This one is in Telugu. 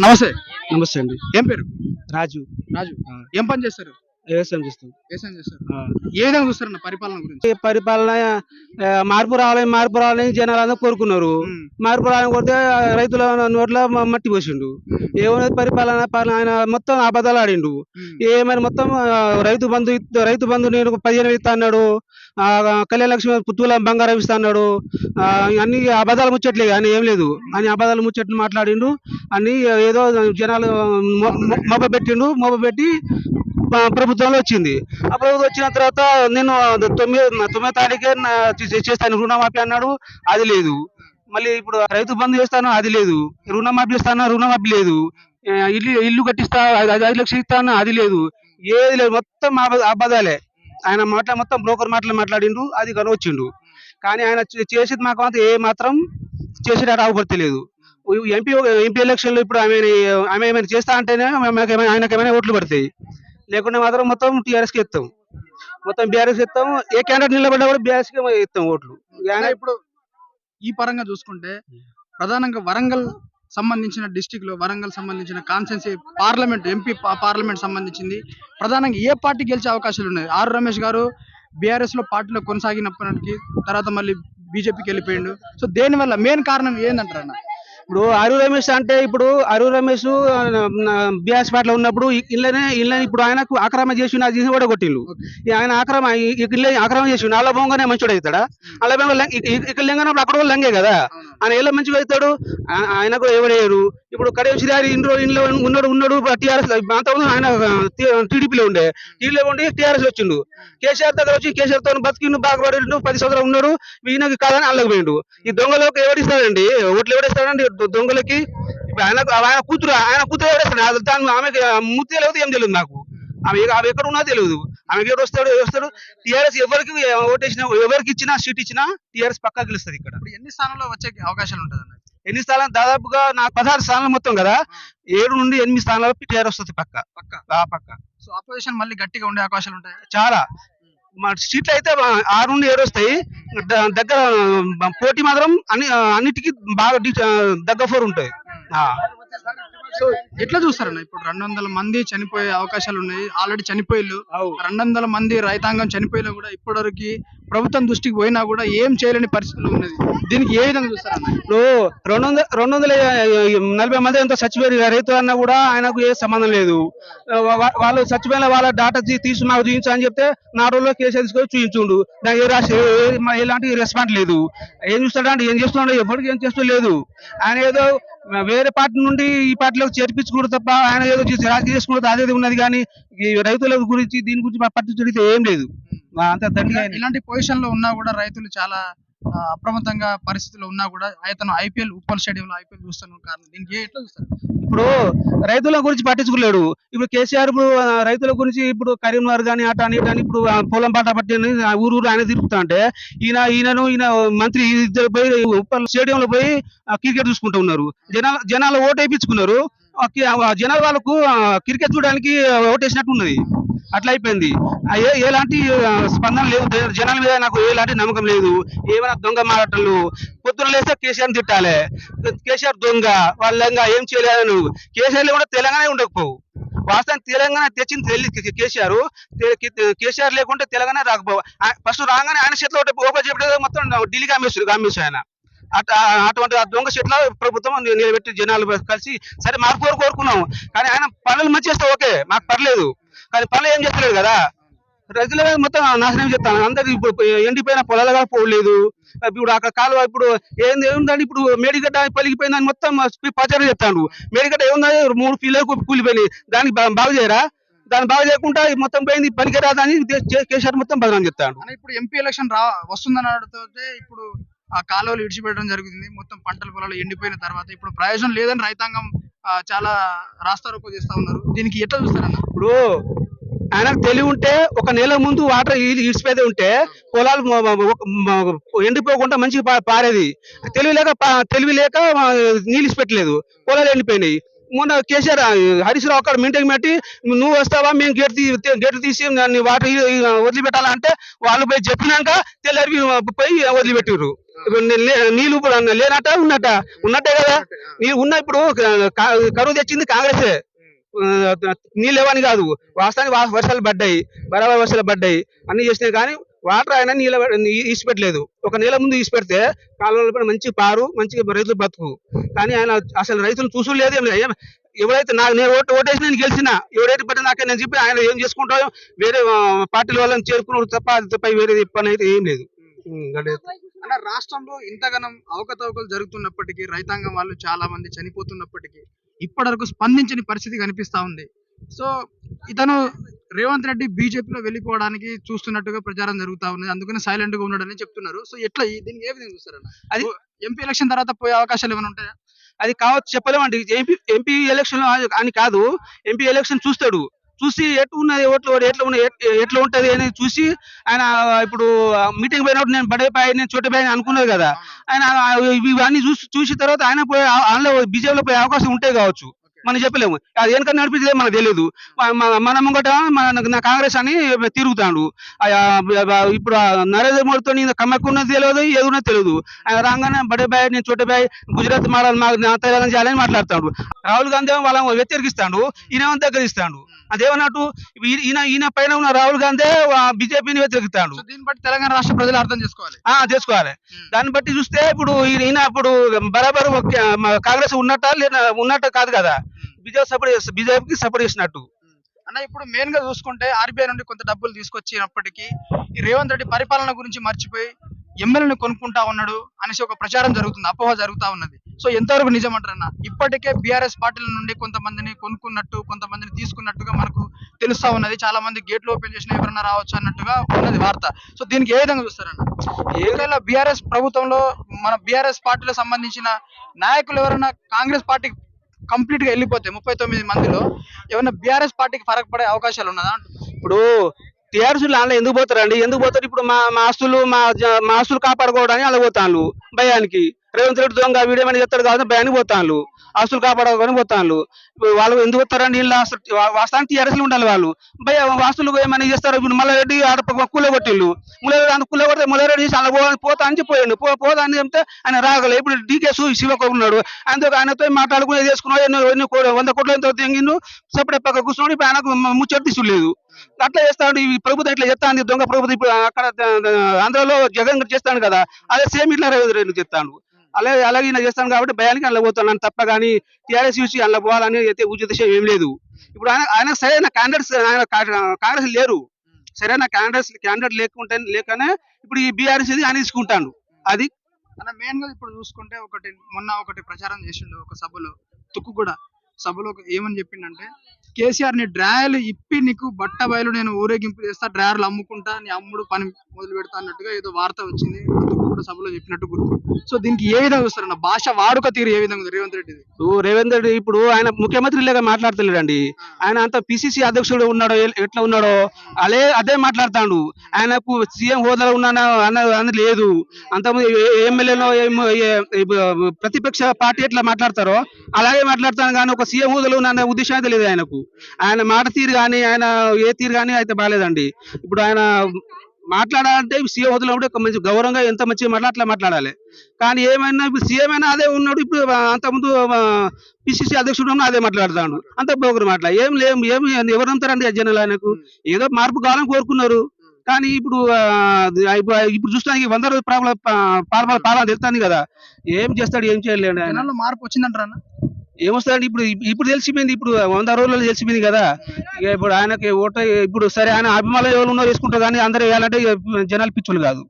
నమస్తే. నమస్తే అండి. ఏం పేరు? రాజు. రాజు. ఆ! ఏం పని చేస్తారు? వ్యవసాయం చేస్తాం. వ్యవసాయం చేస్తారు. ఆ! ఏ విధంగా చూస్తారన్న పరిపాలన గురించి? ఈ పరిపాలన మార్పు రావాలని జనాలందరూ కోరుకున్నారు. హ్మ్. మార్పు రావాలని కోరితే రైతుల నోట్ల మట్టి పోసిండు. హ్మ్. ఏమున్నది పాలన ఆయన మొత్తం అబద్ధాలు ఆడిండు. హ్మ్. ఏమైనా మొత్తం రైతు బంధు నేను 15,000 ఇస్తా అన్నాడు. కళ్యాణ లక్ష్మి తులం బంగారం ఇస్తా అన్నాడు. అన్ని అబద్ధాలు ముచ్చట్లే కానీ ఏం లేదు. అని అబద్ధాలు ముచ్చట్లు మాట్లాడిండు. అన్ని ఏదో జనాలు మభ్యపెట్టి ప్రభుత్వంలో వచ్చింది. ఆ ప్రభుత్వం వచ్చిన తర్వాత నేను 9వ తారీఖే చేస్తాను రుణమాఫీ అన్నాడు. అది లేదు. మళ్ళీ ఇప్పుడు రైతు బంధు చేస్తాను, అది లేదు. రుణమాఫీ చేస్తాను, రుణమాఫీ లేదు. ఇల్లు కట్టిస్తా, 5 లక్షలు ఇస్తాను, అది లేదు. ఏది లేదు, మొత్తం అబద్ధాలే. ఆయన మొత్తం బ్రోకర్ మాటలు మాట్లాడిండు. అది కానీ వచ్చిండు. కానీ ఆయన చేసేది మాకు మాత్రం ఏ మాత్రం చేసేటట్టు అవపడతలేదు. ఎంపీ ఎంపీ ఎలక్షన్లో ఇప్పుడు ఆమె ఏమైనా చేస్తా అంటేనే ఆయనకి ఏమైనా ఓట్లు పడతాయి. లేకుంటే మాత్రం మొత్తం టీఆర్ఎస్కి ఇస్తాం. మొత్తం బీఆర్ఎస్ ఇస్తాం. ఏ క్యాండిడేట్ నిలబడ్డా కూడా బీఆర్ఎస్కి ఇస్తాం ఓట్లు. అదే ఇప్పుడు ఈ పరంగా చూసుకుంటే ప్రధానంగా వరంగల్ సంబంధించిన డిస్టిక్ లో వరంగల్ సంబంధించిన కాన్స్టెన్సీ పార్లమెంట్ ఎంపీ పార్లమెంట్ సంబంధించింది ప్రధానంగా ఏ పార్టీ గెలిచే అవకాశాలు ఉన్నాయి? ఆర్ రమేష్ గారు బీఆర్ఎస్ లో పార్టీలో కొనసాగినప్పటికీ తర్వాత మళ్ళీ బీజేపీకి వెళ్ళిపోయిండు. సో దేనివల్ల మెయిన్ కారణం ఏందంటారు అన్న? ఇప్పుడు అరు రమేష్ అంటే ఇప్పుడు అరు రమేష్ బీఆర్ఎస్ పార్టీలో ఉన్నప్పుడు ఇళ్ళనే ఇప్పుడు ఆయనకు ఆక్రమణ చేసి అది కూడా కొట్టిండు. ఆయన ఆక్రమణ చేసి అలా బొంగనే మంచిగా అవుతాడా? అలా ఇక్కడ లింగనప్పుడు అక్కడ కూడా లంగే కదా. ఆయన ఎలా మంచిగా అవుతాడు? ఆయనకు ఎవరేరు. ఇప్పుడు కడియం శ్రీహారి ఇంట్లో ఉన్నాడు టీఆర్ఎస్ అంతకుముందు ఆయన టీడీపీలో ఉండి టీఆర్ఎస్ వచ్చిండు. కేసీఆర్ దగ్గర వచ్చి కేసీఆర్ తో బతికిండు, బాగా పడిండు, 10 సంవత్సరాలు ఉన్నాడు. ఈయనకి కాదని అల్లకి పోయిండు. ఈ దొంగలకు ఎవడిస్తాడండి ఓట్లు? ఎవడిస్తాడండి దొంగలకి? ఇప్పుడు ఆయన కూతురు ఎవడేస్తాడు? దాని ఆమెకి ముత్తి తెలియదు, ఏం తెలియదు నాకు. ఆమె ఎక్కడ ఉన్నా తెలియదు. ఆమెకి ఎవరు వస్తాడు? టీఆర్ఎస్ ఎవరికి ఓటేసినా, ఎవరికి ఇచ్చినా సీట్ ఇచ్చినా టీఆర్ఎస్ పక్కా గెలుస్తుంది. ఇక్కడ ఇప్పుడు ఎన్ని స్థానాల్లో వచ్చే అవకాశాలు ఉంటుంది అన్న? ఎన్ని స్థానాలు? దాదాపుగా నాకు 16 స్థానాలు మొత్తం కదా. 7 నుండి 8 స్థానాలు టీఆర్ఎస్ వస్తుంది పక్క. సో అపోజిషన్ మళ్ళీ గట్టిగా ఉండే అవకాశాలు ఉంటాయి చాలా. మా సీట్లు అయితే 6 నుండి 7 వస్తాయి. దగ్గర పోటీ మాత్రం అన్నిటికీ బాగా దగ్గర 4 ఉంటాయి. సో ఎట్లా చూస్తారన్న? ఇప్పుడు 200 మంది చనిపోయే అవకాశాలు ఉన్నాయి, ఆల్రెడీ చనిపోయిళ్ళు. 200 మంది రైతాంగం చనిపోయినా కూడా ఇప్పటివరకు ప్రభుత్వం దృష్టికి పోయినా కూడా ఏం చేయలేని పరిస్థితులు ఉన్నది. దీనికి ఏ విధంగా చూస్తారన్న? ఇప్పుడు 240 మంది ఎంతో చచ్చిపోయారు రైతు అన్నా కూడా ఆయనకు ఏ సంబంధం లేదు. వాళ్ళు చచ్చిపోయిన వాళ్ళ డాటా తీసి మాకు చూపించు అని చెప్తే 4 రోజుల్లో కేసు తీసుకొని చూపించుండు. దానికి ఎలాంటి రెస్పాన్స్ లేదు. ఏం చూస్తాడంటే ఏం చేస్తున్నాడు? ఎవరికి ఏం చేస్తూ లేదు. ఆయన ఏదో వేరే పార్టీ నుండి ఈ పార్టీలోకి చేర్పించుకోవడం తప్ప ఆయన ఏదో రాజకీయ చేసుకుంటే అదేది ఉన్నది. కానీ ఈ రైతుల గురించి దీని గురించి పట్టించుకుంటే ఏం లేదు. అంత దండిగా ఇలాంటి పొజిషన్ లో ఉన్నా కూడా రైతులు చాలా అప్రమత్తంగా పరిస్థితుల్లో ఉన్నా కూడా అతను ఐపీఎల్ ఉప్పల్ స్టేడియం లో ఐపీఎల్ చూస్తాను కారణం దీనికి ఎట్లా చూస్తారు? ఇప్పుడు రైతుల గురించి పట్టించుకోలేడు. ఇప్పుడు కేసీఆర్ ఇప్పుడు రైతుల గురించి ఇప్పుడు కరీంనగర్ కానీ అటు అని ఇప్పుడు పొలం పాట పట్టి ఊరు ఆయన తిరుగుతా అంటే ఈయన మంత్రి ఇద్దరు పోయి ఉప్పల్ స్టేడియం లో పోయి క్రికెట్ చూసుకుంటూ ఉన్నారు. జనాలు ఓటు వేయించుకున్నారు. జనాలు వాళ్ళకు క్రికెట్ చూడడానికి ఓటేసినట్టు ఉన్నది. అట్లా అయిపోయింది. ఎలాంటి స్పందన లేదు జనాల మీద. నాకు ఎలాంటి నమ్మకం లేదు. ఏమైనా దొంగ మాటలు పొద్దున్న లేస్తే కేసీఆర్ తిట్టాలి. కేసీఆర్ దొంగ, వాళ్ళంగా ఏం చేయలేదు. కేసీఆర్ కూడా తెలంగాణ ఉండకపోవు. వాస్తవం తెలంగాణ తెచ్చింది కేసీఆర్ లేకుంటే తెలంగాణ రాకపోవు. ఫస్ట్ రాగానే ఆయన చేతిలో చెప్పలేదు, మొత్తం ఢిల్లీకి అమ్మేశారు ఆయన. అటువంటి దొంగ చెట్ల ప్రభుత్వం నిలబెట్టి జనాలు కలిసి సరే మార్పు కోరుకున్నాం. కానీ ఆయన పనులు మంచి చేస్తే ఓకే, మాకు పర్లేదు. కానీ పనులు ఏం చేస్తలేదు కదా. రైతుల మొత్తం నాశనం చేస్తాను. అందరికి ఇప్పుడు ఎండిపోయిన పొలాలుగా పోలేదు. ఇప్పుడు అక్కడ కాలువ ఇప్పుడు ఏముందండి? ఇప్పుడు మేడిగడ్డ పలిగిపోయిందని మొత్తం ప్రచారం చేస్తాడు. మేడిగడ్డ ఏముందని 3 ఫీలకు కూలిపోయినాయి. దానికి బాగు చేయరా? దాన్ని బాగు చేయకుండా మొత్తం పోయింది, పనికిరాదని కేసీఆర్ మొత్తం బదనాం చెప్తాడు. ఇప్పుడు ఎంపీ ఎలక్షన్ వస్తుందని అడిగితే ఇప్పుడు ఆ కాలువలు ఇడిచిపెట్టడం జరుగుతుంది. మొత్తం పంటల పొలాలు ఎండిపోయిన తర్వాత ఇప్పుడు ప్రయోజనం లేదని రైతాంగం చాలా రాస్తారోకో చేస్తా ఉన్నారు. దీనికి ఎట్లా చూస్తారన్న? ఇప్పుడు ఆయనకు తెలివి ఉంటే ఒక నెల ముందు వాటర్ ఇడిచిపోతే ఉంటే పొలాలు ఎండిపోకుండా మంచిగా పారేది. తెలివి లేక నీళ్ళు పెట్టలేదు, పొలాలు ఎండిపోయినాయి. మొన్న కేసీఆర్ హరీష్ రావు అక్కడ మీటింగ్ పెట్టి నువ్వు వస్తావా, మేము గేట్లు తీసి దాన్ని వాటర్ వదిలిపెట్టాలంటే వాళ్ళు పోయి చెప్పినాక తెల్లారి పోయి వదిలిపెట్టారు. ఇప్పుడు నీళ్ళు ఇప్పుడు లేనట్ట ఉన్నట్టే కదా. నీళ్ళు ఉన్న ఇప్పుడు కరువు తెచ్చింది కాంగ్రెసే. నీళ్ళు లేవని కాదు, వాస్తవానికి వర్షాలు పడ్డాయి, బరాబర్ వర్షాలు పడ్డాయి, అన్ని చేసినాయి. కానీ వాటర్ ఆయన ఈసిపెట్టలేదు. ఒక నెల ముందు ఈసిపెడితే కాలంలో మంచి పారు, మంచి రైతులు బతుకు. కానీ ఆయన అసలు రైతులు చూసులేదు. ఎవరైతే నేను ఓటేసి నేను గెలిచిన, ఎవరైతే పట్టిన నాకే నేను చెప్పి ఆయన ఏం చేసుకుంటారో వేరే పార్టీల వాళ్ళని చేరుకున్నాడు తప్ప, అది తప్ప వేరే పని అయితే ఏం లేదు. అన్న, రాష్ట్రంలో ఇంతగానం అవకతవకలు జరుగుతున్నప్పటికీ, రైతాంగం వాళ్ళు చాలా మంది చనిపోతున్నప్పటికీ ఇప్పటివరకు స్పందించని పరిస్థితి కనిపిస్తా ఉంది. సో ఇతను రేవంత్ రెడ్డి బీజేపీలో వెళ్ళిపోవడానికి చూస్తున్నట్టుగా ప్రచారం జరుగుతా ఉంది. అందుకని సైలెంట్ గా ఉన్నాడని చెప్తున్నారు. సో ఎట్లా దీన్ని ఏ విధంగా చూస్తారన్న? అది ఎంపీ ఎలక్షన్ తర్వాత పోయే అవకాశాలు ఏమైనా ఉంటాయా? అది కావచ్చు, చెప్పలేమండి. ఎంపీ ఎలక్షన్ అని కాదు, ఎంపీ ఎలక్షన్ చూస్తాడు. చూసి ఎట్లా ఉన్నది ఓట్లు, ఎట్లా ఉంటది అని చూసి ఆయన ఇప్పుడు మీటింగ్ పోయినప్పుడు నేను బడేపాయి, నేను చోటపాయి అనుకున్నది కదా. ఆయన ఇవన్నీ చూసిన తర్వాత ఆయన అందులో బీజేపీలో పోయే అవకాశం ఉంటే కావచ్చు, మనం చెప్పలేము. అది వెనక నడిపించలేదు మనకు తెలియదు. మన ముంగట నా కాంగ్రెస్ అని తిరుగుతాడు. ఇప్పుడు నరేంద్ర మోడీతో కమ్మక్కున్నది తెలియదు, ఏదున్నది తెలియదు. ఆయన రాగానే బడేబాయ్, నేను చోటబాయ్, గుజరాత్ మాడాలి, మాకు తెలంగాణ చేయాలని మాట్లాడతాడు. రాహుల్ గాంధీ వాళ్ళని వ్యతిరేకిస్తాడు, ఈయన దగ్గరిస్తాడు. అదేమన్నట్టు ఈయన పైన ఉన్న రాహుల్ గాంధీ బీజేపీని వ్యతిరేకిస్తాడు. దీన్ని బట్టి తెలంగాణ రాష్ట్ర ప్రజలు అర్థం చేసుకోవాలి. చేసుకోవాలి. దాన్ని బట్టి చూస్తే ఇప్పుడు ఈయన ఇప్పుడు బరాబర్ కాంగ్రెస్ ఉన్నట్టు కాదు కదా, బీజేపీకి సపోర్ట్ చేసినట్టు. అన్న, ఇప్పుడు మెయిన్ గా చూసుకుంటే ఆర్బీఐ నుండి కొంత డబ్బులు తీసుకొచ్చినప్పటికీ ఈ రేవంత్ రెడ్డి పరిపాలన గురించి మర్చిపోయి ఎమ్మెల్యేని కొనుక్కుంటా ఉన్నాడు అనేసి ఒక ప్రచారం జరుగుతుంది, అపోహ జరుగుతా ఉన్నది. సో ఎంతవరకు నిజం అంటారన్న? ఇప్పటికే బీఆర్ఎస్ పార్టీల నుండి కొంతమందిని కొనుక్కున్నట్టు, కొంతమందిని తీసుకున్నట్టుగా మనకు తెలుస్తా ఉన్నది. చాలా మంది గేట్లు ఓపెన్ చేసిన ఎవరన్నా రావచ్చు అన్నట్టుగా ఉన్నది వార్త. సో దీనికి ఏ విధంగా చూస్తారన్న? ఏదైనా బీఆర్ఎస్ ప్రభుత్వంలో మన బీఆర్ఎస్ పార్టీలో సంబంధించిన నాయకులు ఎవరైనా కాంగ్రెస్ పార్టీకి కంప్లీట్ గా వెళ్ళిపోతే 39 మందిలో ఏమైనా బీఆర్ఎస్ పార్టీకి ఫరక్ పడే అవకాశాలు ఉన్నదా? ఇప్పుడు టీఆర్ఎస్ అందులో ఎందుకు పోతారండి? ఎందుకు పోతారు? ఇప్పుడు మా ఆస్తులు కాపాడుకోవడానికి అలా పోతాను భయానికి. రేవంత్ రెడ్డి దొంగ వీడియో ఏమైనా చెప్తారు కాబట్టి భయానికి పోతాను, ఆస్తులు కాపాడుకోవడానికి పోతాను. వాళ్ళు ఎందుకు వస్తారండి? వీళ్ళు వాస్తవానికి టీఆర్ఎస్ ఉండాలి. వాళ్ళు భయ వాస్తులు ఏమైనా చేస్తారు. ఇప్పుడు మల్లారెడ్డి ఆడ కూలగొట్టిళ్ళు, కూలగొడితే మల్లారెడ్డి చేసి అలా పోతా అని చెప్పిపోయాడు. పోతా అని చెప్తే ఆయన రాగలే. ఇప్పుడు డీకేసు శివకు ఉన్నాడు, ఆయనతో మాట్లాడుకుని చేసుకున్నాడు. 100 కోట్లు ఎంతో తెంగిండు, సపరేట్ పక్క కూర్చున్నాడు. ఇప్పుడు ఆయనకు ముచ్చట తీసులేదు. అట్లా చేస్తాడు ఈ ప్రభుత్వం, ఇట్లా చెప్తాను దొంగ ప్రభుత్వం. ఇప్పుడు అక్కడ ఆంధ్రలో జగన్ చేస్తాడు కదా, అదే సేమ్ ఇట్లా రేవంత్ రెడ్డి చెప్తాడు. అలాగే ఈయన చేస్తాను కాబట్టి భయానికి అందులో పోతున్నాను తప్ప, కానీ టీఆర్ఎస్ చూసి అందులో పోవాలని అయితే ఉద్దేశం ఏం లేదు. ఇప్పుడు ఆయన సరైన క్యాండిడేట్స్ కాంగ్రెస్ లేరు. సరైన క్యాండిడేట్ లేకనే ఇప్పుడు ఈ బీఆర్ఎస్ ఆయన తీసుకుంటాను. అది మెయిన్ గా ఇప్పుడు చూసుకుంటే ఒకటి ప్రచారం చేసిండు ఒక సభలో, తుక్కుగూడ సభలో ఏమని చెప్పిండంటే, కేసీఆర్ ని డ్రాయలు ఇప్పి నీకు బట్ట బయలు నేను ఊరేగింపు చేస్తా, డ్రాయర్లు అమ్ముకుంటా, నీ అమ్ముడు పని మొదలు పెడతా అన్నట్టుగా ఏదో వార్త వచ్చింది, తుక్కుగూడ సభలో చెప్పినట్టు గుర్తు. సో దీనికి ఏ విధంగా చూస్తారన్న? భాష వాడుక తీరు ఏ విధంగా రేవంత్ రెడ్డి? రేవంత్ రెడ్డి ఇప్పుడు ఆయన ముఖ్యమంత్రి లాగా మాట్లాడతలేడండి. ఆయన అంత పిసిసి అధ్యక్షుడు ఉన్నాడో ఎట్లా ఉన్నాడో అదే మాట్లాడతాడు. ఆయనకు సీఎం హోదాలో అన్నది లేదు. అంతకుముందు ఎమ్మెల్యేలో ప్రతిపక్ష పార్టీ ఎట్లా మాట్లాడతారో అలాగే మాట్లాడతాను, కానీ ఒక సీఎం హోదాలో ఉన్న ఉద్దేశం అయితే లేదు ఆయనకు. ఆయన మాట తీరు కానీ ఆయన ఏ తీరు కానీ అయితే బాగాలేదండి. ఇప్పుడు ఆయన మాట్లాడాలంటే సీఎం హోదాలో ఉంటే మంచి గౌరవంగా ఎంత మంచిగా అట్లా మాట్లాడాలి. కానీ ఏమైనా ఇప్పుడు సీఎం అయినా అదే ఉన్నాడు, ఇప్పుడు అంతకుముందు పిసిసి అధ్యక్షుడు అదే మాట్లాడతాడు. అంత బోగురు ఏమి ఎవరు అంటారండి జనాలు? ఆయనకు ఏదో మార్పు కావాలని కోరుకున్నారు. కానీ ఇప్పుడు చూస్తానికి 100 రోజుల పాలన తెలుస్తాను కదా, ఏం చేస్తాడు, ఏం చేయలేడు. మార్పు వచ్చిందంటారా? ఏమొస్తాడండి? ఇప్పుడు తెలిసిపోయింది, ఇప్పుడు 100 రోజుల్లో తెలిసిపోయింది కదా. ఇప్పుడు ఆయనకి ఓటు ఇప్పుడు సరే ఆయన అభిమానులు ఎవరు ఉన్నారో వేసుకుంటారు, కానీ అందరూ వేయాలంటే జనాలు పిచ్చులు కాదు.